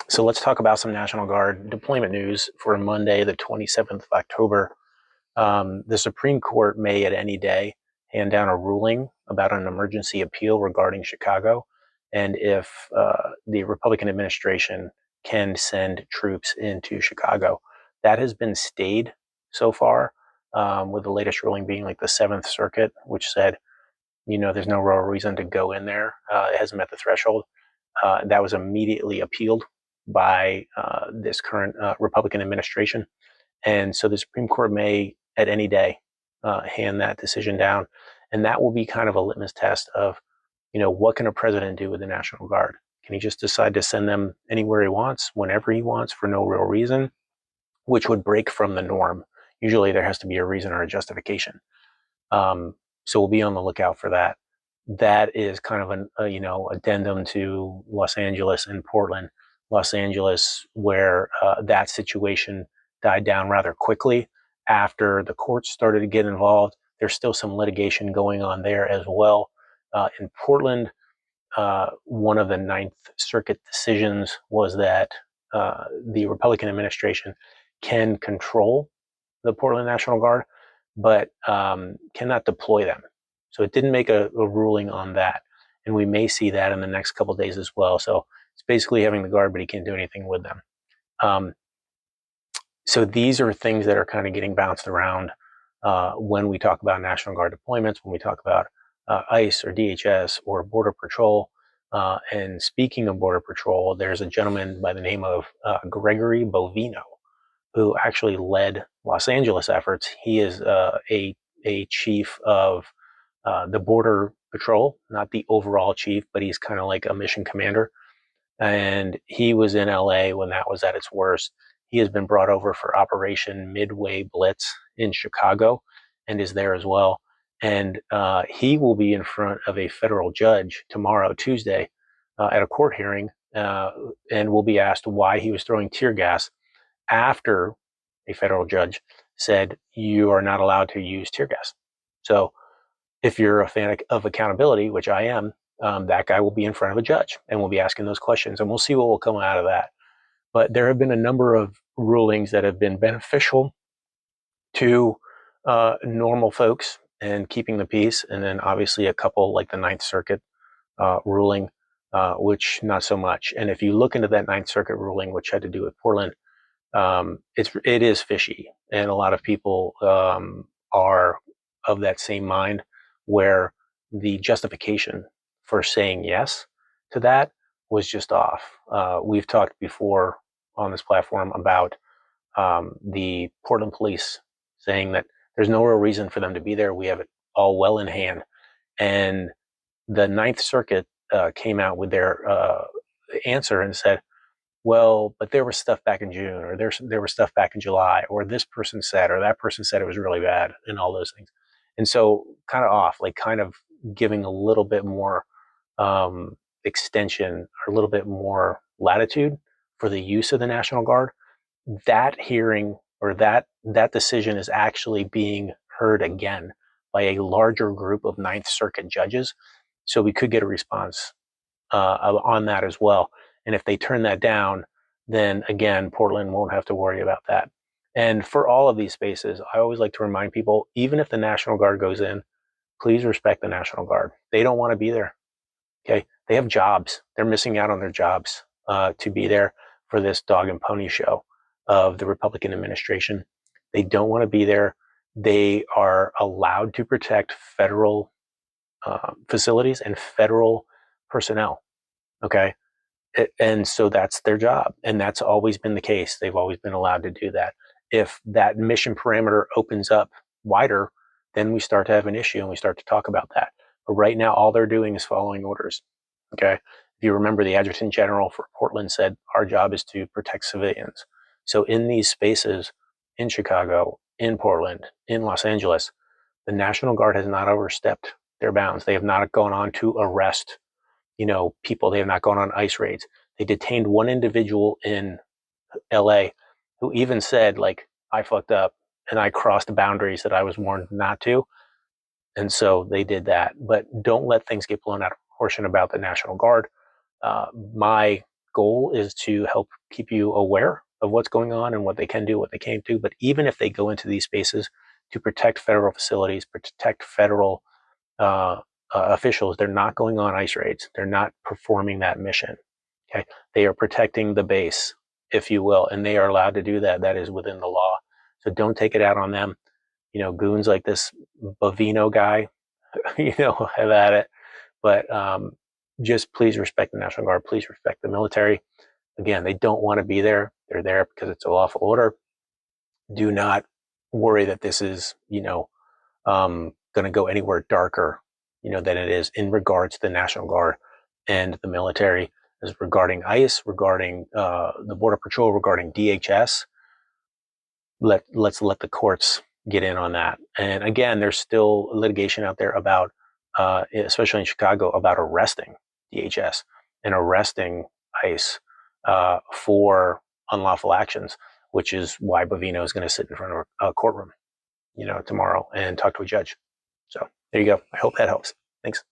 So let's talk about some National Guard deployment news for Monday, the 27th of October. The Supreme Court may at any day hand down a ruling about an emergency appeal regarding Chicago and if the Republican administration can send troops into Chicago. That has been stayed so far, with the latest ruling being like the Seventh Circuit, which said, there's no real reason to go in there. It hasn't met the threshold. That was immediately appealed by this current Republican administration. And so the Supreme Court may, at any day, hand that decision down. And that will be kind of a litmus test of, what can a president do with the National Guard? Can he just decide to send them anywhere he wants, whenever he wants, for no real reason, which would break from the norm? Usually there has to be a reason or a justification. So we'll be on the lookout for that. That is kind of an addendum to Los Angeles and Portland. Los Angeles, where that situation died down rather quickly after the courts started to get involved. There's still some litigation going on there as well. In Portland, one of the Ninth Circuit decisions was that the Republican administration can control the Portland National Guard, but cannot deploy them. So it didn't make a ruling on that. And we may see that in the next couple of days as well. So it's basically having the guard, but he can't do anything with them. So these are things that are kind of getting bounced around when we talk about National Guard deployments, when we talk about ICE or DHS or Border Patrol. And speaking of Border Patrol, there's a gentleman by the name of Gregory Bovino, who actually led Los Angeles efforts. He is a chief of the Border Patrol, not the overall chief, but he's kind of like a mission commander. And he was in LA when that was at its worst. He has been brought over for Operation Midway Blitz in Chicago and is there as well. And he will be in front of a federal judge tomorrow, Tuesday, at a court hearing, and will be asked why he was throwing tear gas after a federal judge said you are not allowed to use tear gas. So if you're a fan of accountability, which I am, that guy will be in front of a judge and we'll be asking those questions, and we'll see what will come out of that. But there have been a number of rulings that have been beneficial to normal folks and keeping the peace. And then obviously a couple like the Ninth Circuit ruling, which not so much. And if you look into that Ninth Circuit ruling, which had to do with Portland, it is fishy. And a lot of people are of that same mind, where the justification for saying yes to that was just off. We've talked before on this platform about the Portland police saying that there's no real reason for them to be there. We have it all well in hand. And the Ninth Circuit came out with their answer and said, well, but there was stuff back in June, or there was stuff back in July, or this person said, or that person said it was really bad, and all those things. And so kind of off, like kind of giving a little bit more extension or a little bit more latitude for the use of the National Guard. That hearing or that decision is actually being heard again by a larger group of Ninth Circuit judges. So we could get a response on that as well. And if they turn that down, then again, Portland won't have to worry about that. And for all of these spaces, I always like to remind people, even if the National Guard goes in, please respect the National Guard. They don't want to be there. Okay. They have jobs. They're missing out on their jobs to be there for this dog and pony show of the Republican administration. They don't want to be there. They are allowed to protect federal facilities and federal personnel. Okay. And so that's their job. And that's always been the case. They've always been allowed to do that. If that mission parameter opens up wider, then we start to have an issue and we start to talk about that. But right now, all they're doing is following orders. Okay. If you remember, the Adjutant General for Portland said, our job is to protect civilians. So in these spaces, in Chicago, in Portland, in Los Angeles, the National Guard has not overstepped their bounds. They have not gone on to arrest people. They have not gone on ICE raids. They detained one individual in LA who even said, like, I fucked up and I crossed boundaries that I was warned not to. And so they did that. But don't let things get blown out of proportion about the National Guard. My goal is to help keep you aware of what's going on and what they can do, what they can't do. But even if they go into these spaces to protect federal facilities, protect federal officials, they're not going on ICE raids. They're not performing that mission. Okay, they are protecting the base, if you will, and they are allowed to do that. That is within the law. So don't take it out on them. Goons like this Bovino guy, have at it. But just please respect the National Guard. Please respect the military. Again, they don't want to be there. They're there because it's a lawful order. Do not worry that this is, going to go anywhere darker, than it is in regards to the National Guard and the military. As regarding ICE, regarding the Border Patrol, regarding DHS, let's let the courts get in on that. And again, there's still litigation out there about, especially in Chicago, about arresting DHS and arresting ICE for unlawful actions, which is why Bovino is going to sit in front of a courtroom, tomorrow and talk to a judge. So there you go. I hope that helps. Thanks.